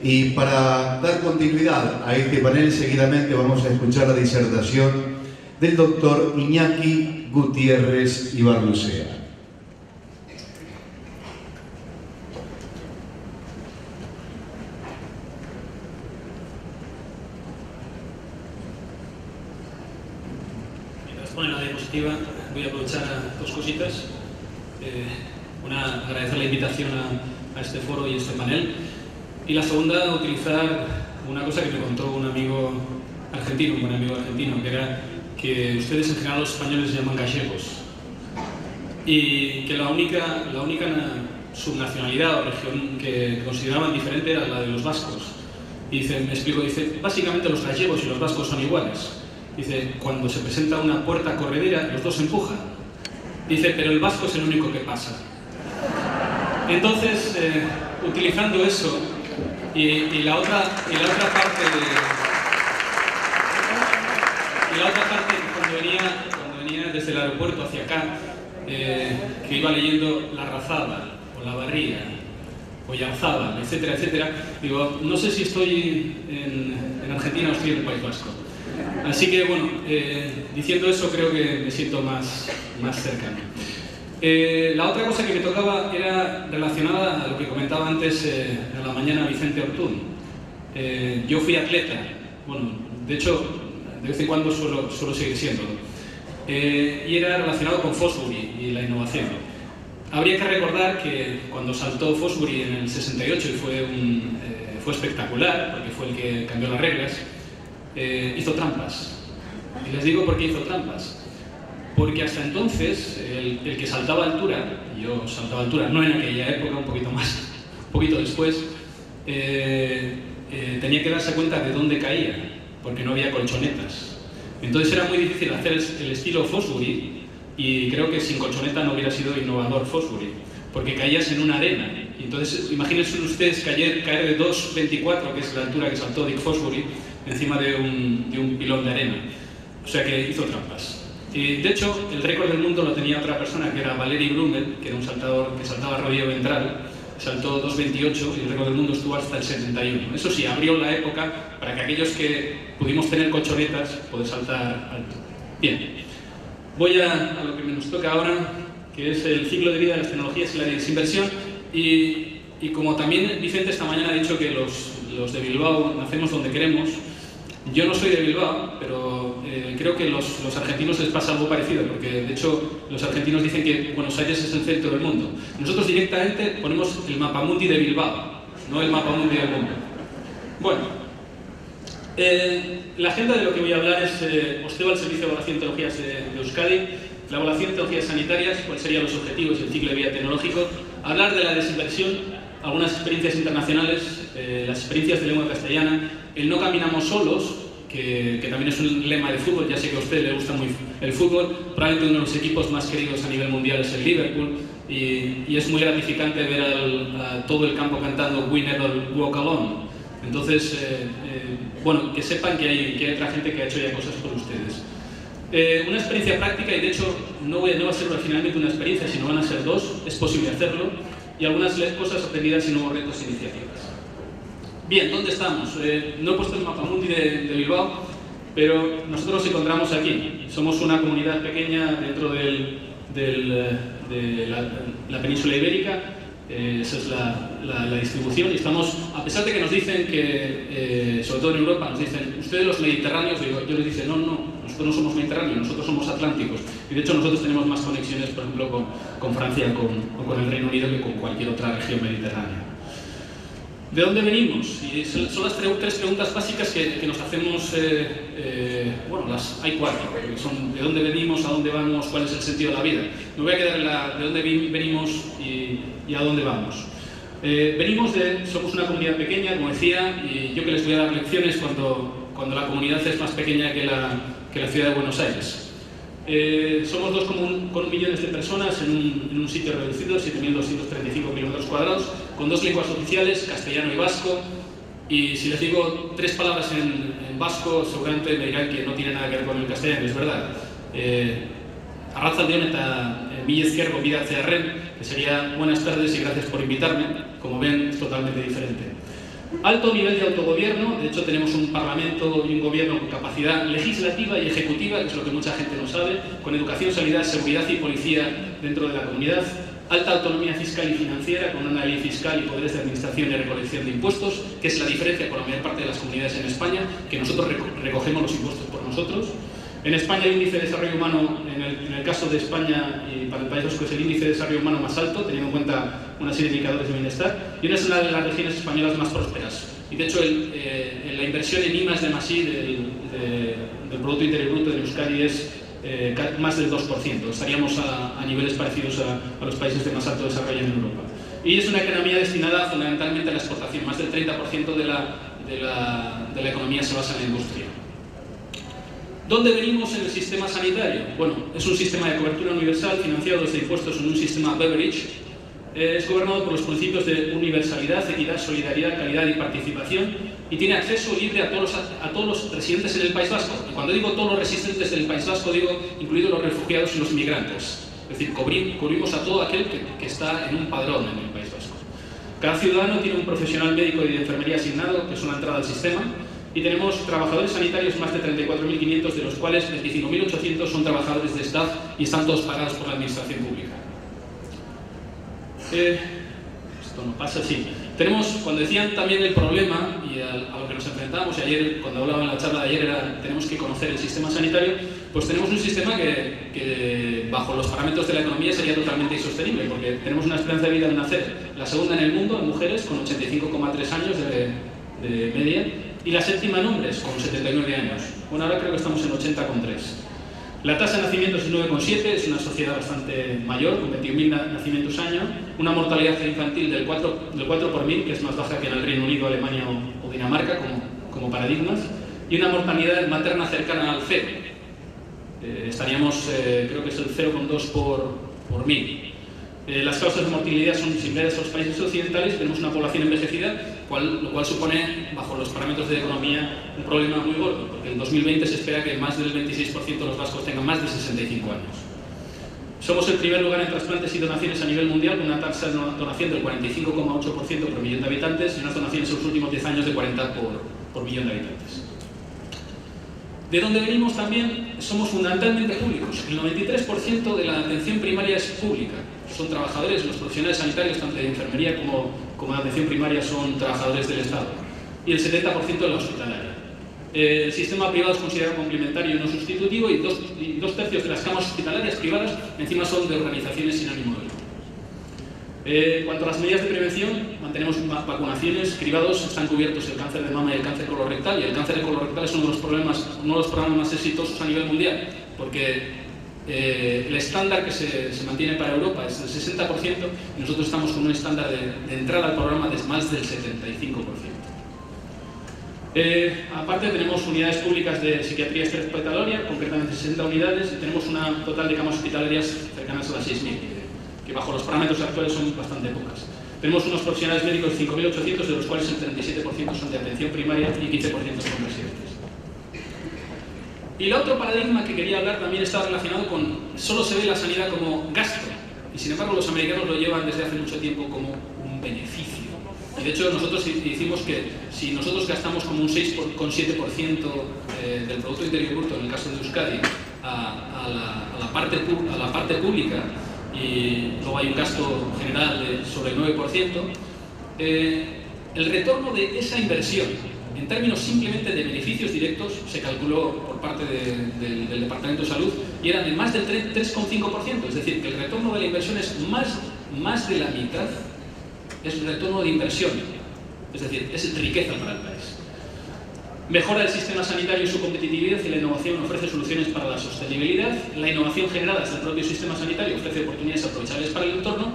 Y para dar continuidad a este panel, seguidamente vamos a escuchar la disertación del doctor Iñaki Gutiérrez Ibarlucea. Mientras pone la diapositiva, voy a aprovechar dos cositas. Una, agradecer la invitación a este foro y a este panel. Y la segunda, utilizar una cosa que me contó un amigo argentino, que era que ustedes en general los españoles llaman gallegos. Y que la única subnacionalidad o región que consideraban diferente era la de los vascos. Y dice, me explico, dice, básicamente los gallegos y los vascos son iguales. Dice, cuando se presenta una puerta corredera, los dos se empujan. Dice, pero el vasco es el único que pasa. Entonces, utilizando eso, y la otra parte cuando venía desde el aeropuerto hacia acá, que iba leyendo La Razábal, o La Barría, o Yarzábal, etcétera, etcétera, digo, no sé si estoy en Argentina o estoy en el País Vasco. Así que, bueno, diciendo eso creo que me siento más cercano. La otra cosa que me tocaba era relacionada a lo que comentaba antes en la mañana Vicente Ortún. Yo fui atleta, bueno, de hecho, de vez en cuando suelo seguir siéndolo. Y era relacionado con Fosbury y la innovación. Habría que recordar que cuando saltó Fosbury en el 68 y fue espectacular, porque fue el que cambió las reglas, hizo trampas. Y les digo por qué hizo trampas. Porque hasta entonces, el que saltaba a altura, y yo saltaba a altura, no en aquella época, un poquito después, tenía que darse cuenta de dónde caía, porque no había colchonetas. Entonces era muy difícil hacer el estilo Fosbury, y creo que sin colchoneta no hubiera sido innovador Fosbury, porque caías en una arena. Y entonces, imagínense ustedes caer de 2,24, que es la altura que saltó Dick Fosbury, encima de un pilón de arena. O sea que hizo trampas. Y de hecho, el récord del mundo lo tenía otra persona, que era Valery Brumel, que era un saltador que saltaba rodillo ventral, saltó 2,28 y el récord del mundo estuvo hasta el 71. Eso sí, abrió la época para que aquellos que pudimos tener colchonetas poder saltar alto. Bien, voy a lo que nos toca ahora, que es el ciclo de vida de las tecnologías y la desinversión. Y como también Vicente esta mañana ha dicho que los de Bilbao nacemos donde queremos, yo no soy de Bilbao, pero creo que los argentinos les pasa algo parecido, porque de hecho los argentinos dicen que Buenos Aires es el centro del mundo. Nosotros directamente ponemos el mapamundi de Bilbao, no el mapamundi del mundo. Bueno, la agenda de lo que voy a hablar es Osteo al servicio de evaluación de tecnologías de Euskadi, la evaluación de tecnologías sanitarias, cuáles serían los objetivos del ciclo de vida tecnológico, hablar de la desinversión, algunas experiencias internacionales, las experiencias de lengua castellana, el no caminamos solos, que también es un lema de fútbol. Ya sé que a usted le gusta muy el fútbol, probablemente uno de los equipos más queridos a nivel mundial es el Liverpool, y es muy gratificante ver a todo el campo cantando We Never Walk Alone. Entonces, bueno, que sepan que hay otra gente que ha hecho ya cosas por ustedes. Una experiencia práctica, y de hecho no va a ser finalmente una experiencia, sino van a ser dos, es posible hacerlo, y algunas cosas aprendidas y nuevos retos e iniciativas. Bien, ¿dónde estamos? No he puesto el mapamundi de Bilbao, pero nosotros nos encontramos aquí. Somos una comunidad pequeña dentro de la península ibérica, esa es la distribución, y estamos, a pesar de que nos dicen que, sobre todo en Europa, nos dicen, ustedes los mediterráneos, yo les digo, no, nosotros no somos mediterráneos, nosotros somos atlánticos, y de hecho nosotros tenemos más conexiones, por ejemplo, con Francia o con el Reino Unido que con cualquier otra región mediterránea. ¿De dónde venimos? Y son las tres preguntas básicas que nos hacemos, bueno, hay cuatro, que son de dónde venimos, a dónde vamos, cuál es el sentido de la vida. Me voy a quedar en de dónde venimos y a dónde vamos. Somos una comunidad pequeña, como decía, y yo que les voy a dar lecciones cuando la comunidad es más pequeña que la ciudad de Buenos Aires. Somos 2,1 millones de personas en un sitio reducido, 7.235 kilómetros cuadrados, con 2 lenguas oficiales, castellano y vasco. Y si les digo 3 palabras en vasco, seguramente me dirán que no tiene nada que ver con el castellano, es verdad. Arratsaldeon eta mila esker gonbidatzearren, que sería buenas tardes y gracias por invitarme. Como ven, es totalmente diferente. Alto nivel de autogobierno, de hecho tenemos un parlamento y un gobierno con capacidad legislativa y ejecutiva, que es lo que mucha gente no sabe, con educación, sanidad, seguridad y policía dentro de la comunidad. Alta autonomía fiscal y financiera, con una ley fiscal y poderes de administración y recolección de impuestos, que es la diferencia con la mayor parte de las comunidades en España, que nosotros recogemos los impuestos por nosotros. En España el índice de desarrollo humano, en el caso de España y para el País Vasco, es el índice de desarrollo humano más alto, teniendo en cuenta una serie de indicadores de bienestar, y es una de las regiones españolas más prósperas. Y de hecho la inversión en I+D+I del Producto Interior Bruto de Euskadi es más del 2%. Estaríamos a niveles parecidos a los países de más alto desarrollo en Europa. Y es una economía destinada fundamentalmente a la exportación. Más del 30% de la economía se basa en la industria. ¿Dónde venimos en el sistema sanitario? Bueno, es un sistema de cobertura universal financiado desde impuestos en un sistema Beveridge. Es gobernado por los principios de universalidad, equidad, solidaridad, calidad y participación, y tiene acceso libre a todos los residentes en el País Vasco. Y cuando digo todos los residentes del País Vasco, digo incluidos los refugiados y los migrantes. Es decir, cubrimos a todo aquel que está en un padrón en el País Vasco. Cada ciudadano tiene un profesional médico y de enfermería asignado, que es una entrada al sistema, y tenemos trabajadores sanitarios, más de 34.500, de los cuales 25.800 son trabajadores de staff y están todos pagados por la administración pública. Esto no pasa así. Tenemos, cuando decían también el problema y a lo que nos enfrentamos, y ayer, cuando hablaba en la charla de ayer, era tenemos que conocer el sistema sanitario, pues tenemos un sistema que bajo los parámetros de la economía sería totalmente insostenible, porque tenemos una esperanza de vida al nacer, la segunda en el mundo en mujeres, con 85,3 años de media, y la séptima en hombres, con 79 años. Bueno, ahora creo que estamos en 80,3. La tasa de nacimientos es 9,7, es una sociedad bastante mayor, con 21.000 nacimientos año, una mortalidad infantil del 4 por 1000, que es más baja que en el Reino Unido, Alemania o Dinamarca, como paradigmas, y una mortalidad materna cercana al 0. Estaríamos, creo que es el 0,2 por 1000. Las causas de mortalidad son similares a los países occidentales, tenemos una población envejecida, lo cual supone, bajo los parámetros de economía, un problema muy gordo, porque en 2020 se espera que más del 26% de los vascos tengan más de 65 años. Somos el primer lugar en trasplantes y donaciones a nivel mundial, con una tasa de donación del 45,8% por millón de habitantes y unas donaciones en los últimos 10 años de 40 por millón de habitantes. De donde venimos también somos fundamentalmente públicos. El 93% de la atención primaria es pública. Son trabajadores, los profesionales sanitarios, tanto de enfermería como de atención primaria, son trabajadores del Estado. Y el 70% de la hospitalaria. El sistema privado es considerado complementario y no sustitutivo, y dos tercios de las camas hospitalarias privadas encima son de organizaciones sin ánimo de lucro. En cuanto a las medidas de prevención, mantenemos vacunaciones, cribados, están cubiertos el cáncer de mama y el cáncer colorectal, y el cáncer colorectal es uno de los programas más exitosos a nivel mundial, porque el estándar que se mantiene para Europa es del 60%, y nosotros estamos con un estándar de entrada al programa de más del 75%. Aparte tenemos unidades públicas de psiquiatría hospitalaria, concretamente 60 unidades, y tenemos una total de camas hospitalarias cercanas a las 6.000, que bajo los parámetros actuales son bastante pocas. Tenemos unos profesionales médicos 5.800, de los cuales el 37% son de atención primaria y 15% son residentes. Y el otro paradigma que quería hablar también está relacionado con solo se ve la sanidad como gasto, y sin embargo los americanos lo llevan desde hace mucho tiempo como un beneficio. Y de hecho nosotros decimos que si nosotros gastamos como un 6,7% del Producto Interior Bruto, en el caso de Euskadi, a la parte pública, y luego hay un gasto general sobre el 9%, el retorno de esa inversión, en términos simplemente de beneficios directos, se calculó por parte del Departamento de Salud y era de más del 3,5%, es decir, que el retorno de la inversión es más de la mitad, es el retorno de inversión, es decir, es riqueza para el país. Mejora el sistema sanitario y su competitividad, y la innovación ofrece soluciones para la sostenibilidad. La innovación generada desde el propio sistema sanitario ofrece oportunidades aprovechables para el entorno.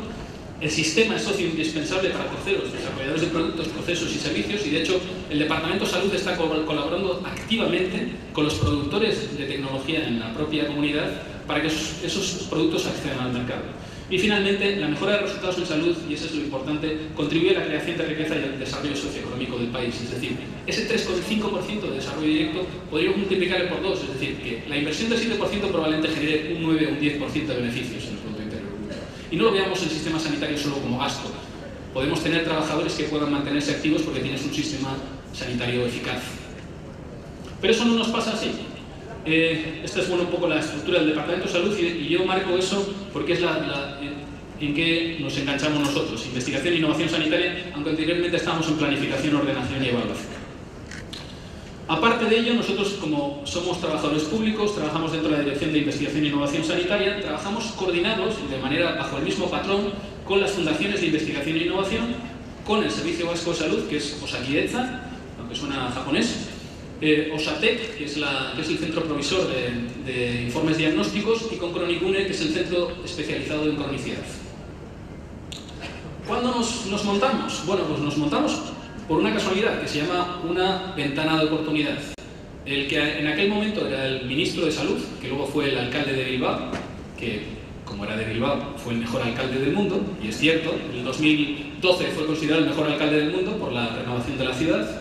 El sistema es socio indispensable para terceros, desarrolladores de productos, procesos y servicios, y de hecho el Departamento de Salud está colaborando activamente con los productores de tecnología en la propia comunidad para que esos productos accedan al mercado. Y finalmente, la mejora de resultados en salud, y eso es lo importante, contribuye a la creación de riqueza y al desarrollo socioeconómico del país. Es decir, ese 3,5% de desarrollo directo podríamos multiplicarlo por 2, es decir, que la inversión del 7% probablemente genere un 9 o un 10% de beneficios en el Producto Interior Bruto. Y no lo veamos el sistema sanitario solo como gasto. podemos tener trabajadores que puedan mantenerse activos porque tienes un sistema sanitario eficaz. Pero eso no nos pasa así. Esta es un poco la estructura del Departamento de Salud y yo marco eso porque es en que nos enganchamos nosotros. Investigación e innovación sanitaria, aunque anteriormente estábamos en planificación, ordenación y evaluación. Aparte de ello, nosotros, como somos trabajadores públicos, trabajamos dentro de la Dirección de Investigación e Innovación Sanitaria, trabajamos coordinados y de manera bajo el mismo patrón con las fundaciones de investigación e innovación, con el Servicio Vasco de Salud, que es Osakidetza, aunque suena japonés, Osatek, que es el centro provisor de informes diagnósticos, y con Cronicune, que es el centro especializado en cronicidad. ¿Cuándo nos montamos? Bueno, pues nos montamos por una casualidad que se llama una ventana de oportunidad. El que en aquel momento era el ministro de Salud, que luego fue el alcalde de Bilbao, que como era de Bilbao fue el mejor alcalde del mundo, y es cierto, en el 2012 fue considerado el mejor alcalde del mundo por la renovación de la ciudad,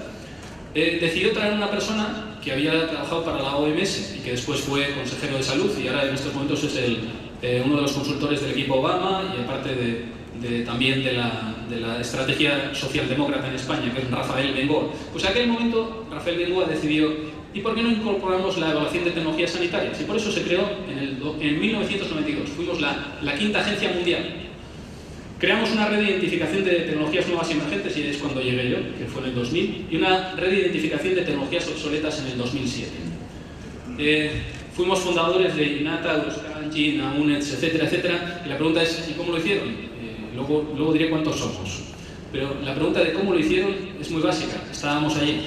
decidió traer una persona que había trabajado para la OMS y que después fue consejero de salud y ahora en estos momentos es uno de los consultores del equipo Obama y aparte también de la estrategia socialdemócrata en España, que es Rafael Bengoa. Pues en aquel momento Rafael Bengoa decidió, ¿y por qué no incorporamos la evaluación de tecnologías sanitarias? Y por eso se creó en 1992. Fuimos la quinta agencia mundial. Creamos una red de identificación de tecnologías nuevas y emergentes, y es cuando llegué yo, que fue en el 2000, y una red de identificación de tecnologías obsoletas en el 2007. Fuimos fundadores de INATA, Euskalgi, Naunets, etcétera, etcétera, y la pregunta es, ¿y cómo lo hicieron? Luego diré cuántos somos. Pero la pregunta de cómo lo hicieron es muy básica. Estábamos allí.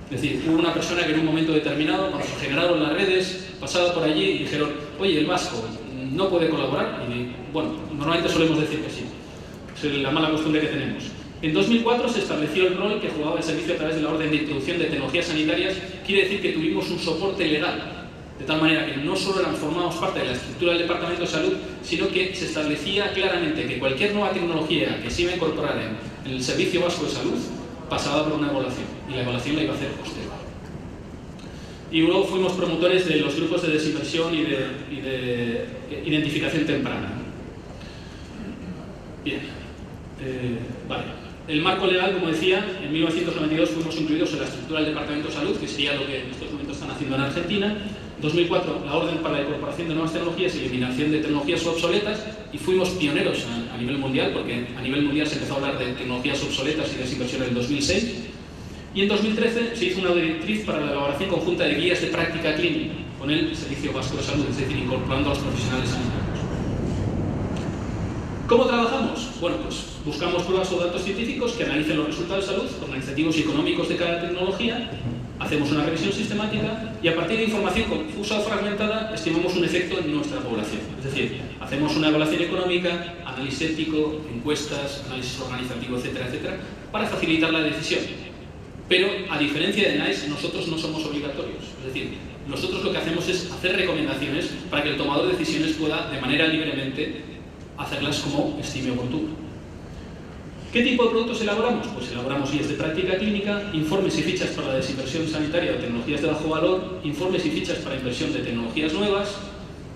Es decir, hubo una persona que en un momento determinado, cuando se generaron las redes, pasaba por allí y dijeron, oye, el vasco no puede colaborar. Y bueno, normalmente solemos decir que sí. Es la mala costumbre que tenemos. En 2004 se estableció el rol que jugaba el servicio a través de la Orden de Introducción de Tecnologías Sanitarias. Quiere decir que tuvimos un soporte legal. De tal manera que no solo formábamos parte de la estructura del Departamento de Salud, sino que se establecía claramente que cualquier nueva tecnología que se iba a incorporar en el Servicio Vasco de Salud pasaba por una evaluación, y la evaluación la iba a hacer posterior. Y luego fuimos promotores de los grupos de desinversión y de identificación temprana. Bien, vale. El marco legal, como decía, en 1992 fuimos incluidos en la estructura del Departamento de Salud, que sería lo que en estos momentos están haciendo en Argentina. 2004, la Orden para la Incorporación de Nuevas Tecnologías y Eliminación de Tecnologías Obsoletas, y fuimos pioneros a nivel mundial, porque a nivel mundial se empezó a hablar de tecnologías obsoletas y desinversión en el 2006. Y en 2013 se hizo una directriz para la elaboración conjunta de guías de práctica clínica con el Servicio Vasco de Salud, es decir, incorporando a los profesionales sanitarios. ¿Cómo trabajamos? Bueno, pues buscamos pruebas o datos científicos que analicen los resultados de salud, organizativos y económicos de cada tecnología, hacemos una revisión sistemática y a partir de información confusa o fragmentada estimamos un efecto en nuestra población. Es decir, hacemos una evaluación económica, análisis ético, encuestas, análisis organizativo, etcétera, etcétera, para facilitar la decisión. Pero, a diferencia de NICE, nosotros no somos obligatorios. Es decir, nosotros lo que hacemos es hacer recomendaciones para que el tomador de decisiones pueda, de manera libremente, hacerlas como estime oportuno. ¿Qué tipo de productos elaboramos? Pues elaboramos guías de práctica clínica, informes y fichas para la desinversión sanitaria de tecnologías de bajo valor, informes y fichas para inversión de tecnologías nuevas.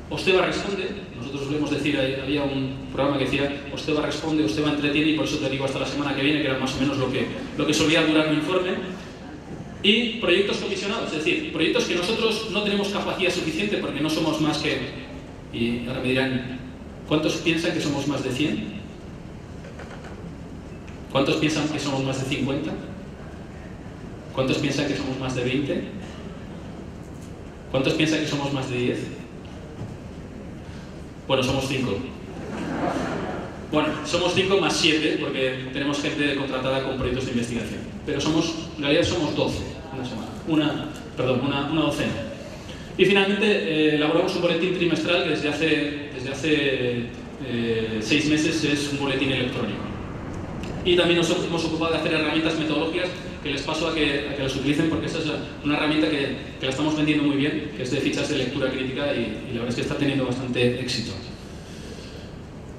Osteva responde, nosotros solemos decir, había un programa que decía Osteva responde, Osteva entretiene, y por eso te digo hasta la semana que viene, que era más o menos lo que solía durar un informe. Y proyectos comisionados, es decir, proyectos que nosotros no tenemos capacidad suficiente porque no somos más que... Y ahora me dirán, ¿cuántos piensan que somos más de 100? ¿Cuántos piensan que somos más de 50? ¿Cuántos piensan que somos más de 20? ¿Cuántos piensan que somos más de 10? Bueno, somos 5. Bueno, somos 5 más 7 porque tenemos gente contratada con proyectos de investigación. Pero en realidad somos 12, una docena. Y finalmente elaboramos un boletín trimestral que desde hace 6 meses es un boletín electrónico. Y también nos hemos ocupado de hacer herramientas metodológicas que les paso a que las utilicen, porque esta es una herramienta que la estamos vendiendo muy bien, que es de fichas de lectura crítica y la verdad es que está teniendo bastante éxito.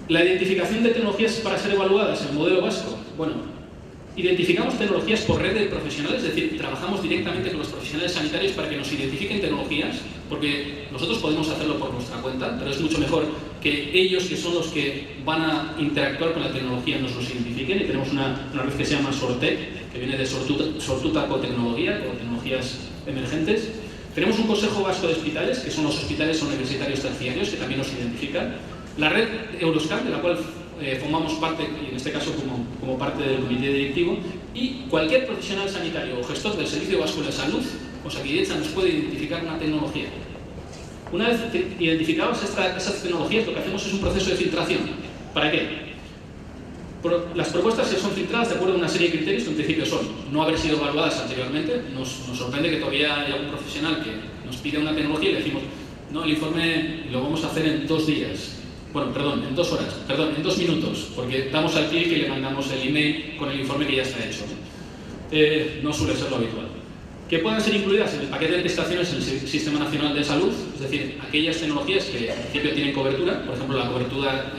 La identificación de tecnologías para ser evaluadas en el modelo vasco. Bueno, identificamos tecnologías por red de profesionales, es decir, trabajamos directamente con los profesionales sanitarios para que nos identifiquen tecnologías, porque nosotros podemos hacerlo por nuestra cuenta, pero es mucho mejor que ellos, que son los que van a interactuar con la tecnología, nos los identifiquen, y tenemos una red que se llama Sortec, que viene de Sortuta Cotecnología, o tecnologías emergentes. Tenemos un Consejo Vasco de Hospitales, que son los hospitales universitarios terciarios, que también nos identifican. La red Euroscan, de la cual formamos parte, y en este caso como parte del comité directivo, y cualquier profesional sanitario o gestor del Servicio Vasco de Salud, Osakidetza, nos puede identificar una tecnología. Una vez identificadas esas tecnologías, lo que hacemos es un proceso de filtración. ¿Para qué? Las propuestas son filtradas de acuerdo a una serie de criterios que en principio son no haber sido evaluadas anteriormente. Nos sorprende que todavía haya algún profesional que nos pide una tecnología y le decimos, no, el informe lo vamos a hacer en 2 días. Bueno, perdón, en 2 horas, perdón, en 2 minutos, porque damos al clic y le mandamos el email con el informe que ya está hecho. No suele ser lo habitual. Que puedan ser incluidas en el paquete de prestaciones en el Sistema Nacional de Salud, es decir, aquellas tecnologías que en principio tienen cobertura, por ejemplo, la cobertura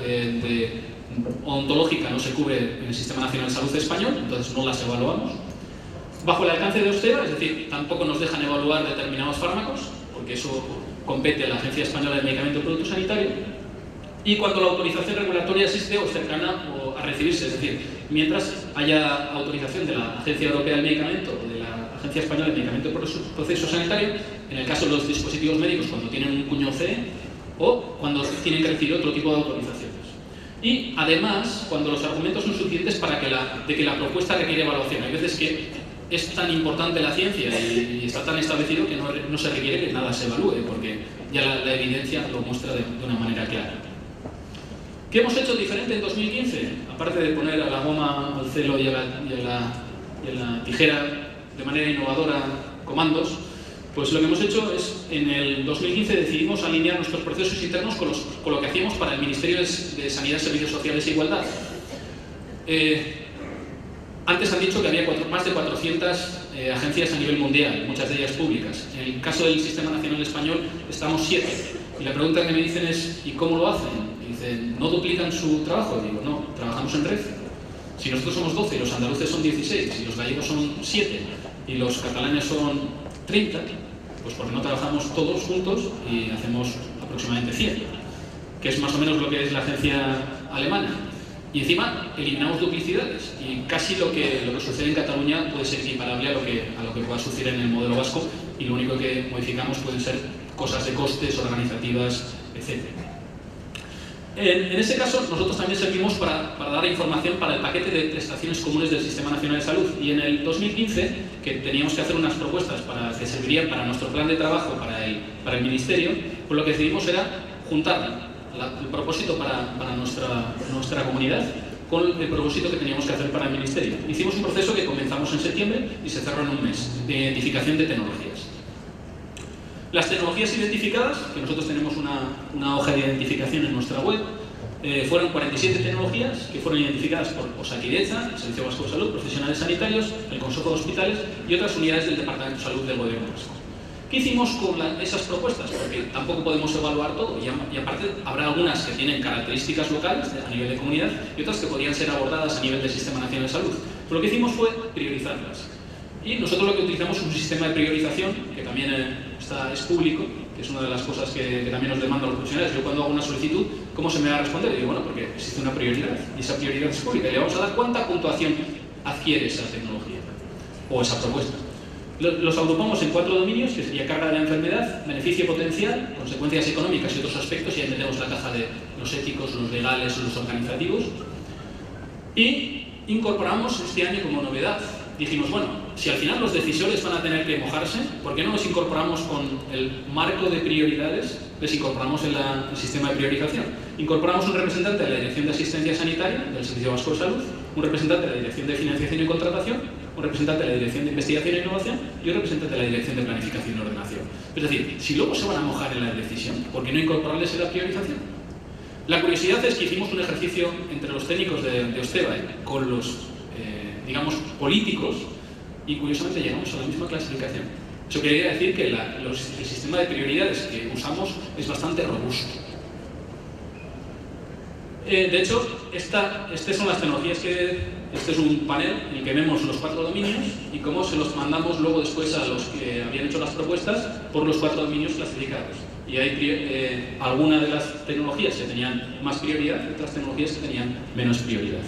odontológica no se cubre en el Sistema Nacional de Salud español, entonces no las evaluamos. Bajo el alcance de Osteva, es decir, tampoco nos dejan evaluar determinados fármacos, porque eso compete a la Agencia Española de Medicamento y Producto Sanitario. Y cuando la autorización regulatoria existe o cercana a recibirse, es decir, mientras haya autorización de la Agencia Europea del Medicamento o de la Agencia Española de Medicamento y Proceso Sanitario, en el caso de los dispositivos médicos cuando tienen un cuño CE o cuando tienen que recibir otro tipo de autorizaciones. Y además, cuando los argumentos son suficientes de que la propuesta requiere evaluación. Hay veces que es tan importante la ciencia y está tan establecido que no se requiere que nada se evalúe, porque ya la evidencia lo muestra de una manera clara. ¿Qué hemos hecho diferente en 2015? Aparte de poner a la goma, al celo y a la tijera de manera innovadora comandos, pues lo que hemos hecho es, en el 2015 decidimos alinear nuestros procesos internos con lo que hacíamos para el Ministerio de Sanidad, Servicios Sociales e Igualdad. Antes han dicho que había más de 400 agencias a nivel mundial, muchas de ellas públicas. En el caso del Sistema Nacional Español estamos 7. Y la pregunta que me dicen es, ¿y cómo lo hacen? Y dicen, ¿no duplican su trabajo? Y digo, no, trabajamos en red. Si nosotros somos 12 y los andaluces son 16 y los gallegos son 7 y los catalanes son 30, pues porque no trabajamos todos juntos y hacemos aproximadamente 100, que es más o menos lo que es la agencia alemana. Y encima eliminamos duplicidades y casi lo que sucede en Cataluña puede ser equiparable a lo que pueda suceder en el modelo vasco, y lo único que modificamos pueden ser cosas de costes, organizativas, etc. En ese caso, nosotros también servimos para dar información para el paquete de prestaciones comunes del Sistema Nacional de Salud. Y en el 2015, que teníamos que hacer unas propuestas que servirían para nuestro plan de trabajo para el Ministerio, pues lo que decidimos era juntar el propósito para nuestra comunidad con el propósito que teníamos que hacer para el Ministerio. Hicimos un proceso que comenzamos en septiembre y se cerró en un mes, de identificación de tecnologías. Las tecnologías identificadas, que nosotros tenemos una hoja de identificación en nuestra web, fueron 47 tecnologías que fueron identificadas por Osakidetza, el Servicio Vasco de Salud, profesionales sanitarios, el Consejo de Hospitales y otras unidades del Departamento de Salud del Gobierno Vasco. ¿Qué hicimos con esas propuestas? Porque tampoco podemos evaluar todo y aparte habrá algunas que tienen características locales a nivel de comunidad y otras que podrían ser abordadas a nivel del Sistema Nacional de Salud. Pero lo que hicimos fue priorizarlas. Y nosotros lo que utilizamos es un sistema de priorización que también es público, que es una de las cosas que también nos demandan los profesionales. Yo cuando hago una solicitud, ¿cómo se me va a responder? Y digo, bueno, porque existe una prioridad y esa prioridad es pública y le vamos a dar cuánta puntuación adquiere esa tecnología o esa propuesta. Los agrupamos en 4 dominios, que sería carga de la enfermedad, beneficio potencial, consecuencias económicas y otros aspectos, y ahí metemos la caja de los éticos, los legales, los organizativos. Y incorporamos este año como novedad. Dijimos, bueno, si al final los decisores van a tener que mojarse, ¿por qué no los incorporamos con el marco de prioridades? Les incorporamos en el sistema de priorización. Incorporamos un representante de la Dirección de Asistencia Sanitaria del Servicio Vasco de Salud, un representante de la Dirección de Financiación y Contratación, un representante de la Dirección de Investigación e Innovación y un representante de la Dirección de Planificación y Ordenación. Es decir, si luego se van a mojar en la decisión, ¿por qué no incorporarles en la priorización? La curiosidad es que hicimos un ejercicio entre los técnicos de Osteva con los digamos, políticos, y curiosamente llegamos a la misma clasificación. Eso quería decir que el sistema de prioridades que usamos es bastante robusto. De hecho, estas son las tecnologías este es un panel en el que vemos los 4 dominios y cómo se los mandamos luego después a los que habían hecho las propuestas por los 4 dominios clasificados. Y hay algunas de las tecnologías que tenían más prioridad y otras tecnologías que tenían menos prioridad.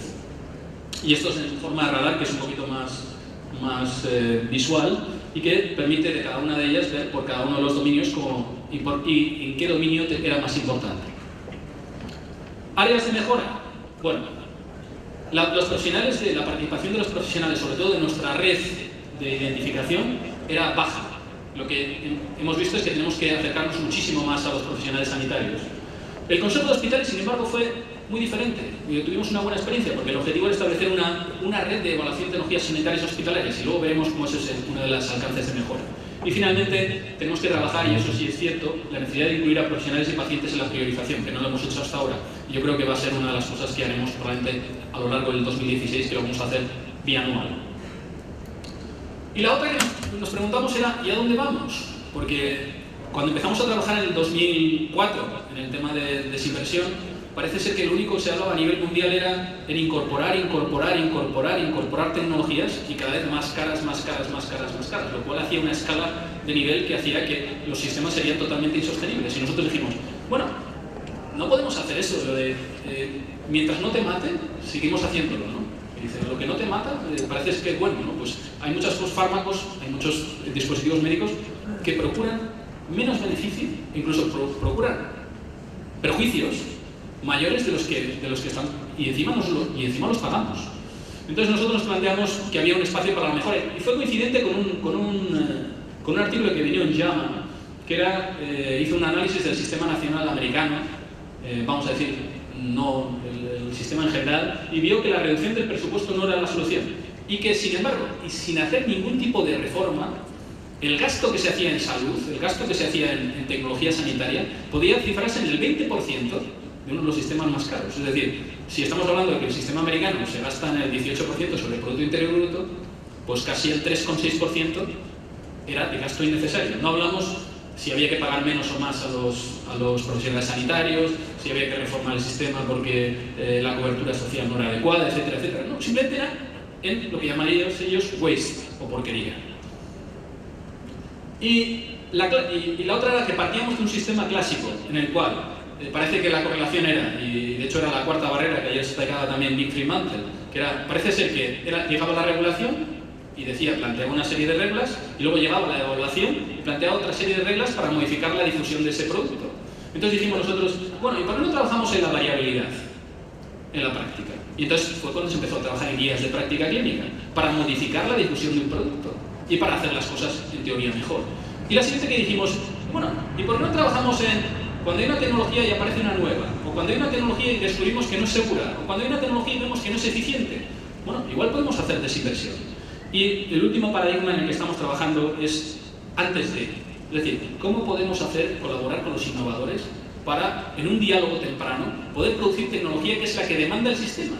Y esto es en forma de radar, que es un poquito más visual y que permite de cada una de ellas ver por cada uno de los dominios y en qué dominio era más importante. Áreas de mejora. Bueno, la participación de los profesionales, sobre todo de nuestra red de identificación, era baja. Lo que hemos visto es que tenemos que acercarnos muchísimo más a los profesionales sanitarios. El Consejo de Hospitales, sin embargo, fue muy diferente. Tuvimos una buena experiencia porque el objetivo era establecer una red de evaluación de tecnologías sanitarias hospitalarias y luego veremos cómo eso es uno de los alcances de mejora. Y finalmente tenemos que trabajar, y eso sí es cierto, la necesidad de incluir a profesionales y pacientes en la priorización, que no lo hemos hecho hasta ahora. Y yo creo que va a ser una de las cosas que haremos probablemente a lo largo del 2016, que lo vamos a hacer bianual. Y la otra que nos preguntamos era, ¿y a dónde vamos? Porque cuando empezamos a trabajar en el 2004 en el tema de desinversión, parece ser que lo único que se hablaba a nivel mundial era en incorporar tecnologías y cada vez más caras, lo cual hacía una escala de nivel que hacía que los sistemas serían totalmente insostenibles. Y nosotros dijimos, bueno, no podemos hacer eso, lo de mientras no te mate, seguimos haciéndolo, ¿no? Y dice, lo que no te mata, parece que es bueno, ¿no? Pues hay muchos fármacos, hay muchos dispositivos médicos que procuran menos beneficio, incluso procuran perjuicios mayores de los que están, y encima los pagamos. Entonces nosotros nos planteamos que había un espacio para la mejora, y fue coincidente con un artículo que vino en JAMA, que hizo un análisis del sistema nacional americano, vamos a decir, no el sistema en general, y vio que la reducción del presupuesto no era la solución, y que sin embargo, y sin hacer ningún tipo de reforma, el gasto que se hacía en salud, el gasto que se hacía en tecnología sanitaria, podía cifrarse en el 20% de uno de los sistemas más caros. Es decir, si estamos hablando de que el sistema americano se gasta en el 18% sobre el Producto Interior Bruto, pues casi el 3,6% era de gasto innecesario. No hablamos si había que pagar menos o más a los profesionales sanitarios, si había que reformar el sistema porque la cobertura social no era adecuada, etcétera, etcétera. No, simplemente era en lo que llamarían ellos waste o porquería. Y la otra era que partíamos de un sistema clásico en el cual parece que la correlación era, y de hecho era la cuarta barrera que ayer explicaba también Nick Fremantle, que era, parece ser que llegaba la regulación y planteaba una serie de reglas, y luego llegaba la evaluación y planteaba otra serie de reglas para modificar la difusión de ese producto. Entonces dijimos nosotros, bueno, ¿y por qué no trabajamos en la variabilidad en la práctica? Y entonces fue cuando se empezó a trabajar en guías de práctica clínica, para modificar la difusión de un producto y para hacer las cosas en teoría mejor. Y la siguiente que dijimos, bueno, ¿y por qué no trabajamos en cuando hay una tecnología y aparece una nueva, o cuando hay una tecnología y descubrimos que no es segura, o cuando hay una tecnología y vemos que no es eficiente? Bueno, igual podemos hacer desinversión. Y el último paradigma en el que estamos trabajando es antes de, es decir, ¿cómo podemos colaborar con los innovadores para, en un diálogo temprano, poder producir tecnología que es la que demanda el sistema?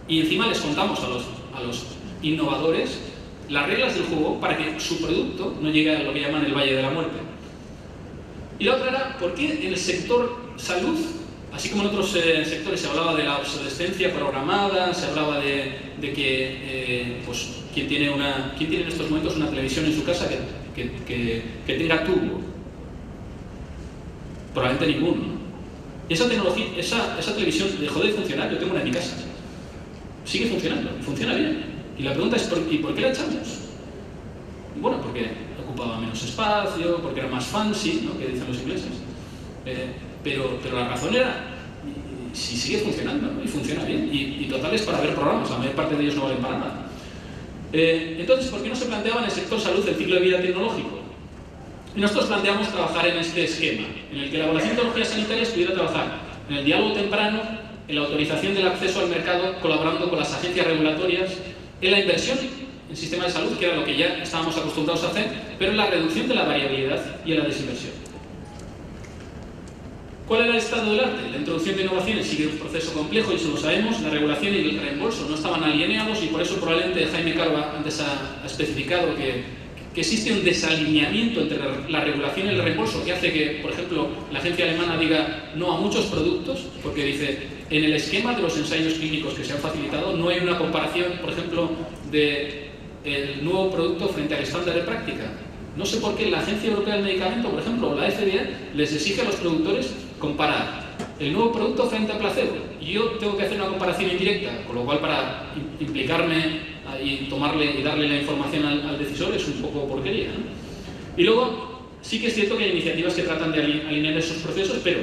Y encima les contamos a los innovadores las reglas del juego para que su producto no llegue a lo que llaman el Valle de la Muerte. Y la otra era, ¿por qué en el sector salud, así como en otros sectores se hablaba de la obsolescencia programada, se hablaba de que pues, ¿quién tiene en estos momentos una televisión en su casa que tenga tubo? Probablemente ninguno, ¿no? Y esa tecnología, esa televisión dejó de funcionar, yo tengo una en mi casa. Sigue funcionando, funciona bien. Y la pregunta es, ¿y por qué la echamos? Bueno, porque ocupaba menos espacio, porque era más fancy, ¿no?, que dicen los ingleses. Pero la razón era, si sigue funcionando, ¿no?, y funciona bien, y total es para ver programas, la mayor parte de ellos no valen para nada. Entonces, ¿por qué no se planteaba en el sector salud el ciclo de vida tecnológico? Y nosotros planteamos trabajar en este esquema, en el que la evaluación de tecnologías sanitarias pudiera trabajar en el diálogo temprano, en la autorización del acceso al mercado, colaborando con las agencias regulatorias, en la inversión en sistemas de salud, que era lo que ya estábamos acostumbrados a hacer, pero en la reducción de la variabilidad y en la desinversión. ¿Cuál era el estado del arte? La introducción de innovaciones sigue un proceso complejo y eso lo sabemos. La regulación y el reembolso no estaban alineados y por eso probablemente Jaime Carva antes ha especificado que existe un desalineamiento entre la regulación y el reembolso que hace que, por ejemplo, la agencia alemana diga no a muchos productos, porque dice, en el esquema de los ensayos clínicos que se han facilitado no hay una comparación, por ejemplo, del nuevo producto frente al estándar de práctica. No sé por qué la Agencia Europea del Medicamento, por ejemplo, o la FDA, les exige a los productores comparar el nuevo producto frente a placebo. Y yo tengo que hacer una comparación indirecta, con lo cual para implicarme y tomarle y darle la información al decisor es un poco porquería, ¿no? Y luego, sí que es cierto que hay iniciativas que tratan de alinear esos procesos, pero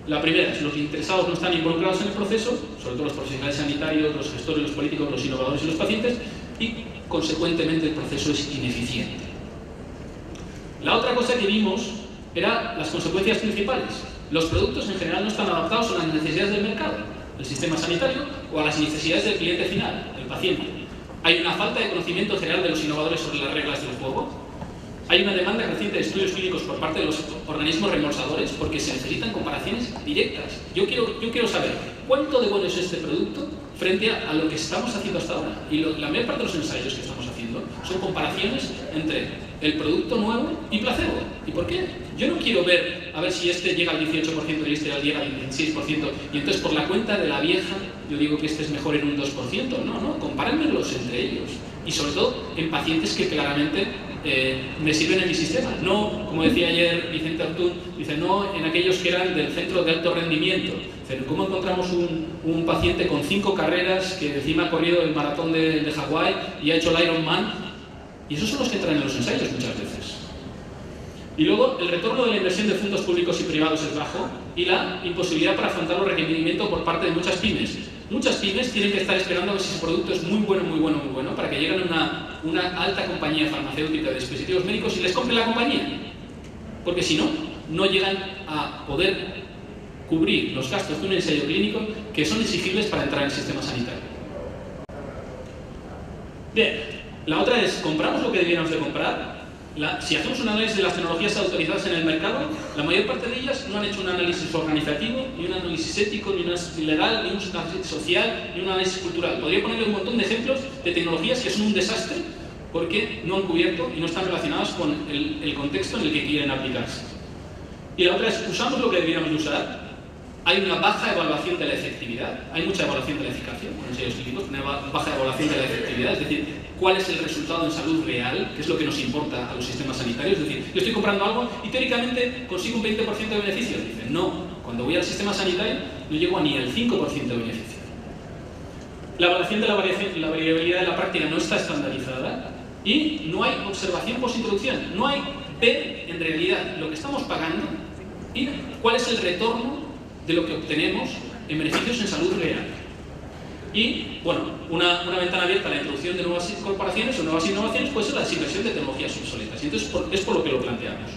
la primera es los interesados no están involucrados en el proceso, sobre todo los profesionales sanitarios, los gestores, los políticos, los innovadores y los pacientes, y consecuentemente el proceso es ineficiente. La otra cosa que vimos eran las consecuencias principales. Los productos en general no están adaptados a las necesidades del mercado, del sistema sanitario, o a las necesidades del cliente final, el paciente. Hay una falta de conocimiento general de los innovadores sobre las reglas del juego. Hay una demanda creciente de estudios clínicos por parte de los organismos reembolsadores porque se necesitan comparaciones directas. Yo quiero saber cuánto de bueno es este producto frente a lo que estamos haciendo hasta ahora. Y la mayor parte de los ensayos que estamos haciendo son comparaciones entre el producto nuevo y placebo. ¿Y por qué? Yo no quiero ver a ver si este llega al 18% y este llega al 16%, y entonces por la cuenta de la vieja yo digo que este es mejor en un 2%. No, compárenmelos entre ellos. Y sobre todo en pacientes que claramente me sirven en mi sistema. No, como decía ayer Vicente Artún, dice, no en aquellos que eran del centro de alto rendimiento. Dice, ¿cómo encontramos un paciente con 5 carreras que encima ha corrido el maratón de Hawái y ha hecho el Ironman? Y esos son los que entran en los ensayos muchas veces. Y luego, el retorno de la inversión de fondos públicos y privados es bajo y la imposibilidad para afrontar los requerimientos por parte de muchas pymes. Muchas pymes tienen que estar esperando a ver si su producto es muy bueno, para que lleguen una alta compañía farmacéutica de dispositivos médicos y les compre la compañía. Porque si no, no llegan a poder cubrir los gastos de un ensayo clínico que son exigibles para entrar en el sistema sanitario. Bien, la otra es, ¿compramos lo que debiéramos de comprar? Si hacemos un análisis de las tecnologías autorizadas en el mercado, la mayor parte de ellas no han hecho un análisis organizativo, ni un análisis ético, ni un análisis legal, ni un análisis social, ni un análisis cultural. Podría ponerle un montón de ejemplos de tecnologías que son un desastre porque no han cubierto y no están relacionadas con el contexto en el que quieren aplicarse. Y la otra es, ¿usamos lo que debiéramos de usar? Hay una baja evaluación de la efectividad, hay mucha evaluación de la eficacia con ensayos clínicos, una baja evaluación de la efectividad, es decir, cuál es el resultado en salud real, que es lo que nos importa a los sistemas sanitarios. Es decir, yo estoy comprando algo y teóricamente consigo un 20% de beneficio. Dicen, no, cuando voy al sistema sanitario no llego a ni al 5% de beneficio. La evaluación de la variabilidad de la práctica no está estandarizada y no hay observación post-introducción, no hay ver en realidad lo que estamos pagando y cuál es el retorno de lo que obtenemos en beneficios en salud real. Y, bueno, una ventana abierta a la introducción de nuevas incorporaciones o nuevas innovaciones puede ser la desinversión de tecnologías obsoletas. Y entonces es por lo que lo planteamos.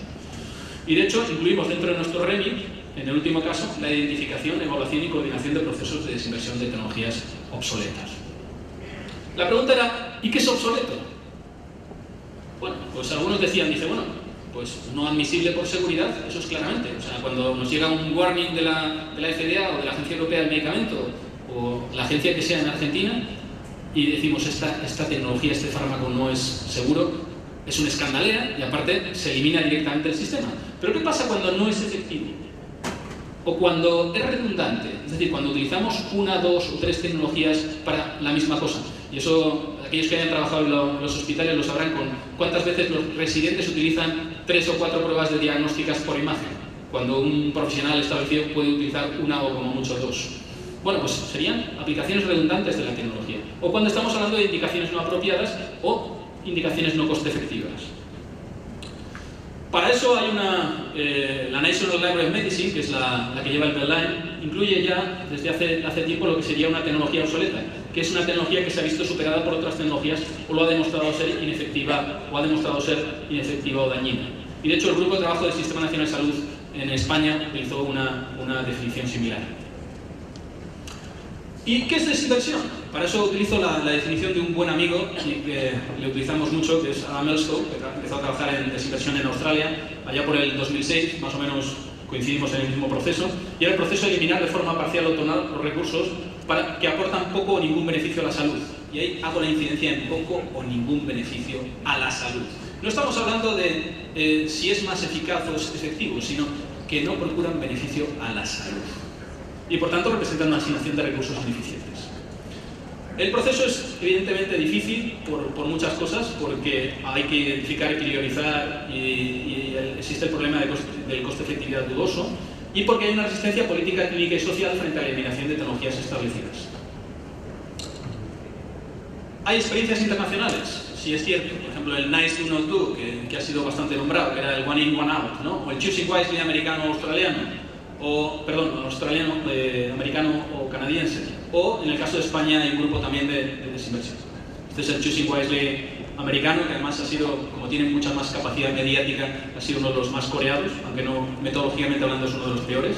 Y de hecho, incluimos dentro de nuestro REMIT, en el último caso, la identificación, evaluación y coordinación de procesos de desinversión de tecnologías obsoletas. La pregunta era, ¿y qué es obsoleto? Bueno, pues algunos decían, pues no admisible por seguridad, eso es claramente. O sea, cuando nos llega un warning de la FDA o de la Agencia Europea del Medicamento o la agencia que sea en Argentina y decimos esta tecnología, este fármaco no es seguro, es una escandalera y aparte se elimina directamente del sistema. Pero ¿qué pasa cuando no es efectivo? O cuando es redundante, es decir, cuando utilizamos 1, 2 o 3 tecnologías para la misma cosa. Y eso, aquellos que hayan trabajado en los hospitales lo sabrán con cuántas veces los residentes utilizan 3 o 4 pruebas de diagnósticas por imagen, cuando un profesional establecido puede utilizar 1 o como mucho 2. Bueno, pues serían aplicaciones redundantes de la tecnología. O cuando estamos hablando de indicaciones no apropiadas o indicaciones no coste efectivas. Para eso hay la National Library of Medicine, que es la que lleva el Belline, incluye ya desde hace tiempo lo que sería una tecnología obsoleta, que es una tecnología que se ha visto superada por otras tecnologías o lo ha demostrado ser inefectiva o dañina. Y de hecho el Grupo de Trabajo del Sistema Nacional de Salud en España utilizó una definición similar. ¿Y qué es desinversión? Para eso utilizo la definición de un buen amigo que le utilizamos mucho, que es Adam Elstow, que empezó a trabajar en desinversión en Australia, allá por el 2006, más o menos coincidimos en el mismo proceso, y era el proceso de eliminar de forma parcial o tonal los recursos que aportan poco o ningún beneficio a la salud. Y ahí hago la incidencia en poco o ningún beneficio a la salud. No estamos hablando de si es más eficaz o es efectivo, sino que no procuran beneficio a la salud. Y por tanto representan una asignación de recursos ineficientes. El proceso es evidentemente difícil por muchas cosas, porque hay que identificar y priorizar y existe el problema del coste-efectividad dudoso, y porque hay una resistencia política, clínica y social frente a la eliminación de tecnologías establecidas. ¿Hay experiencias internacionales? Sí, es cierto. Por ejemplo, el Nice Do Not Do, que ha sido bastante nombrado, que era el One In, One Out, ¿no? O el Choosing Wisely americano-australiano, o, perdón, australiano, americano o canadiense. O, en el caso de España, hay un grupo también de desinversión. Este es el Choosing Wisely americano, que además ha sido, como tiene mucha más capacidad mediática, ha sido uno de los más coreados, aunque no metodológicamente hablando es uno de los peores.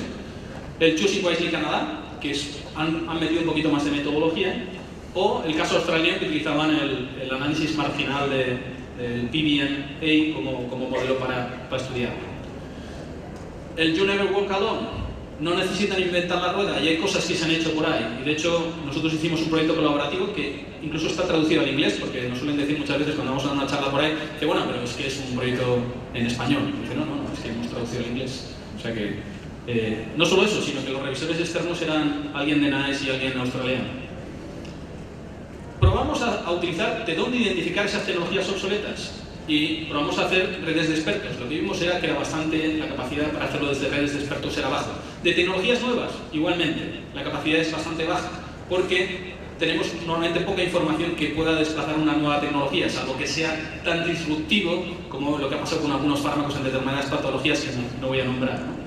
El Choosing Wisely Canadá, que han metido un poquito más de metodología. O el caso australiano, que utilizaban el análisis marginal del PBNA como modelo para estudiar. El You Never Walk Alone, no necesitan inventar la rueda, y hay cosas que se han hecho por ahí. Y de hecho, nosotros hicimos un proyecto colaborativo que incluso está traducido al inglés, porque nos suelen decir muchas veces cuando vamos a dar una charla por ahí, que bueno, pero es que es un proyecto en español. Y dice, no, es que hemos traducido al inglés. O sea que, no solo eso, sino que los revisores externos eran alguien de NICE y alguien australiano. Probamos a utilizar de dónde identificar esas tecnologías obsoletas y probamos a hacer redes de expertos. Lo que vimos era que era bastante, la capacidad para hacerlo desde redes de expertos era baja. De tecnologías nuevas, igualmente, la capacidad es bastante baja porque tenemos normalmente poca información que pueda desplazar una nueva tecnología, salvo que sea tan disruptivo como lo que ha pasado con algunos fármacos en determinadas patologías que no voy a nombrar, ¿no?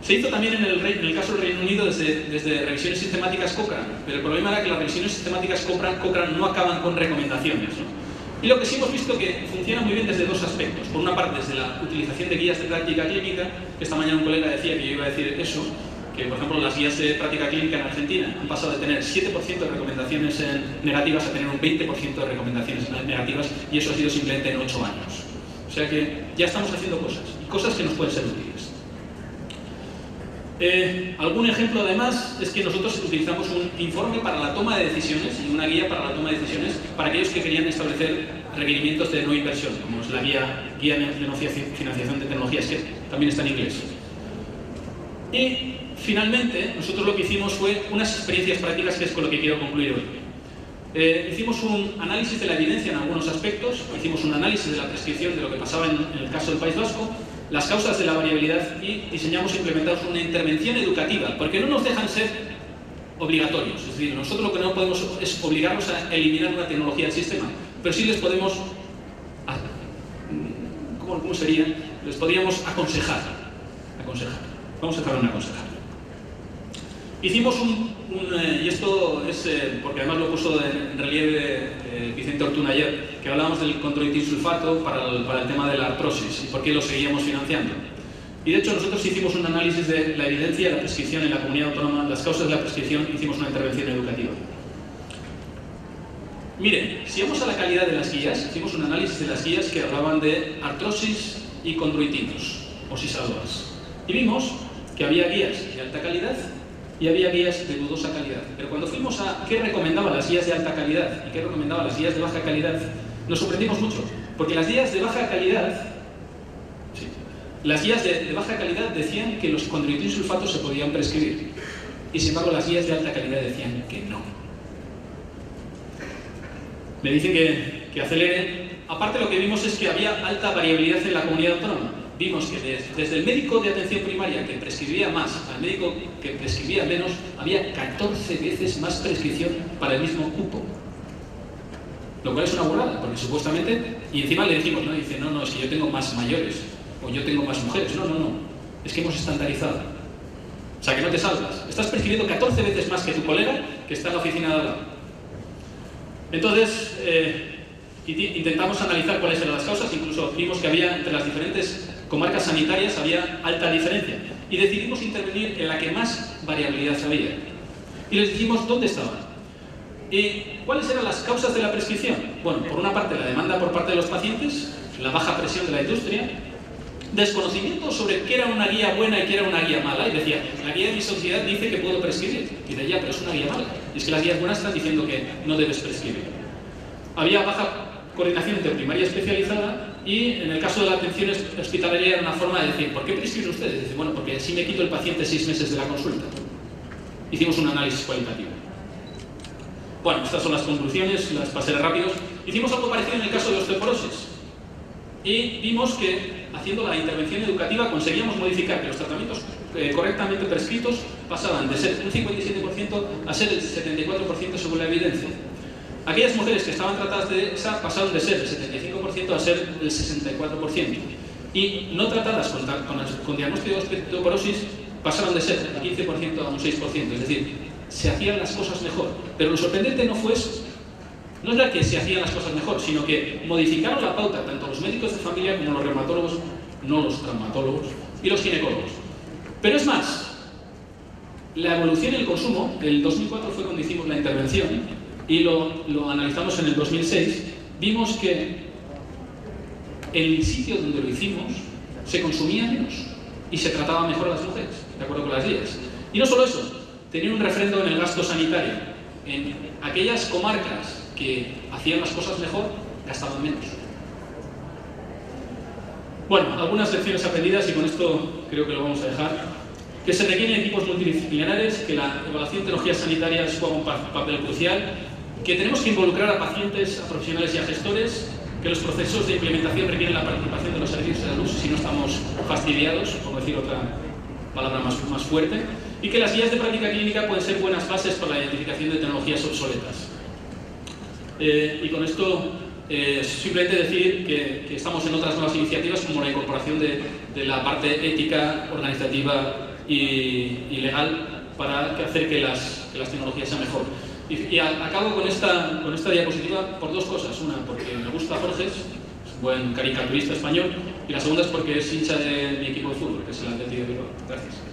Se hizo también en el caso del Reino Unido desde revisiones sistemáticas Cochrane, pero el problema era que las revisiones sistemáticas Cochrane no acaban con recomendaciones, ¿no? Y lo que sí hemos visto que funciona muy bien desde dos aspectos. Por una parte, desde la utilización de guías de práctica clínica, que esta mañana un colega decía que yo iba a decir eso, que por ejemplo las guías de práctica clínica en Argentina han pasado de tener 7% de recomendaciones negativas a tener un 20% de recomendaciones negativas, y eso ha sido simplemente en 8 años. O sea que ya estamos haciendo cosas que nos pueden ser útiles. Algún ejemplo además es que nosotros utilizamos un informe para la toma de decisiones y una guía para la toma de decisiones para aquellos que querían establecer requerimientos de no inversión, como es la guía de no financiación de tecnologías, que también está en inglés. Y finalmente nosotros lo que hicimos fue unas experiencias prácticas, que es con lo que quiero concluir hoy. Hicimos un análisis de la evidencia en algunos aspectos, hicimos un análisis de la prescripción de lo que pasaba en el caso del País Vasco, las causas de la variabilidad, y diseñamos e implementamos una intervención educativa, porque no nos dejan ser obligatorios. Es decir, nosotros lo que no podemos es obligarlos a eliminar una tecnología del sistema, pero sí les podemos, ¿cómo sería? Les podríamos aconsejar. Vamos a dejarlo en aconsejar. Hicimos y esto es porque además lo puso en relieve Vicente Ortuna ayer, que hablábamos del condroitin sulfato para el tema de la artrosis y por qué lo seguíamos financiando. Y de hecho nosotros hicimos un análisis de la evidencia de la prescripción en la comunidad autónoma, las causas de la prescripción, hicimos una intervención educativa. Miren, si vamos a la calidad de las guías, hicimos un análisis de las guías que hablaban de artrosis y condroitinos o sisadoas. Y vimos que había guías de alta calidad y había guías de dudosa calidad. Pero cuando fuimos a qué recomendaban las guías de alta calidad y qué recomendaban las guías de baja calidad, nos sorprendimos mucho, porque las guías de baja calidad, de baja calidad decían que los condroitin sulfatos se podían prescribir, y sin embargo las guías de alta calidad decían que no. Me dice que acelere. Aparte, lo que vimos es que había alta variabilidad en la comunidad autónoma. Vimos que desde el médico de atención primaria que prescribía más al médico que prescribía menos, había 14 veces más prescripción para el mismo cupo. Lo cual es una burrada, porque supuestamente, y encima le dijimos, ¿no? Dice, no, es que yo tengo más mayores, o yo tengo más mujeres. No, es que hemos estandarizado. O sea, que no te salvas. Estás prescribiendo 14 veces más que tu colega que está en la oficina de al lado. Entonces, intentamos analizar cuáles eran las causas, incluso vimos que había entre las diferentes comarcas sanitarias había alta diferencia, y decidimos intervenir en la que más variabilidad había. Y les dijimos dónde estaban. ¿Y cuáles eran las causas de la prescripción? Bueno, por una parte la demanda por parte de los pacientes, la baja presión de la industria, desconocimiento sobre qué era una guía buena y qué era una guía mala, y decía, la guía de mi sociedad dice que puedo prescribir, y decía, pero es una guía mala, y es que las guías buenas están diciendo que no debes prescribir. Había baja coordinación entre primaria especializada, y en el caso de la atención hospitalaria era una forma de decir, ¿por qué prescriben ustedes? Dice, bueno, porque así me quito el paciente 6 meses de la consulta. Hicimos un análisis cualitativo. Bueno, estas son las conclusiones, las pasaré rápidos. Hicimos algo parecido en el caso de osteoporosis y vimos que haciendo la intervención educativa conseguíamos modificar que los tratamientos correctamente prescritos pasaban de ser un 57% a ser el 74% según la evidencia. Aquellas mujeres que estaban tratadas de esa pasaron de ser el 75% a ser el 64%. Y no tratadas con diagnóstico de osteoporosis pasaron de ser el 15% a un 6%. Es decir, se hacían las cosas mejor. Pero lo sorprendente no fue eso. No era que se hacían las cosas mejor, sino que modificaron la pauta tanto los médicos de familia como los reumatólogos, no los traumatólogos, y los ginecólogos. Pero es más, la evolución en el consumo, el 2004 fue cuando hicimos la intervención, y lo analizamos en el 2006, vimos que el sitio donde lo hicimos se consumía menos y se trataba mejor a las mujeres, de acuerdo con las guías. Y no solo eso, tenía un refrendo en el gasto sanitario. En aquellas comarcas que hacían las cosas mejor, gastaban menos. Bueno, algunas lecciones aprendidas, y con esto creo que lo vamos a dejar. Que se requieren equipos multidisciplinares, que la evaluación de tecnologías sanitarias juega un papel crucial, que tenemos que involucrar a pacientes, a profesionales y a gestores, que los procesos de implementación requieren la participación de los servicios de salud, si no estamos fastidiados, por decir otra palabra más fuerte, y que las guías de práctica clínica pueden ser buenas bases para la identificación de tecnologías obsoletas. Y con esto simplemente decir que estamos en otras nuevas iniciativas como la incorporación de la parte ética, organizativa y legal para hacer que las tecnologías sean mejor. Y acabo con esta diapositiva por dos cosas. Una, porque me gusta Jorge, es un buen caricaturista español, y la segunda es porque es hincha de mi equipo de fútbol, que es el Athletic de Bilbao. Gracias.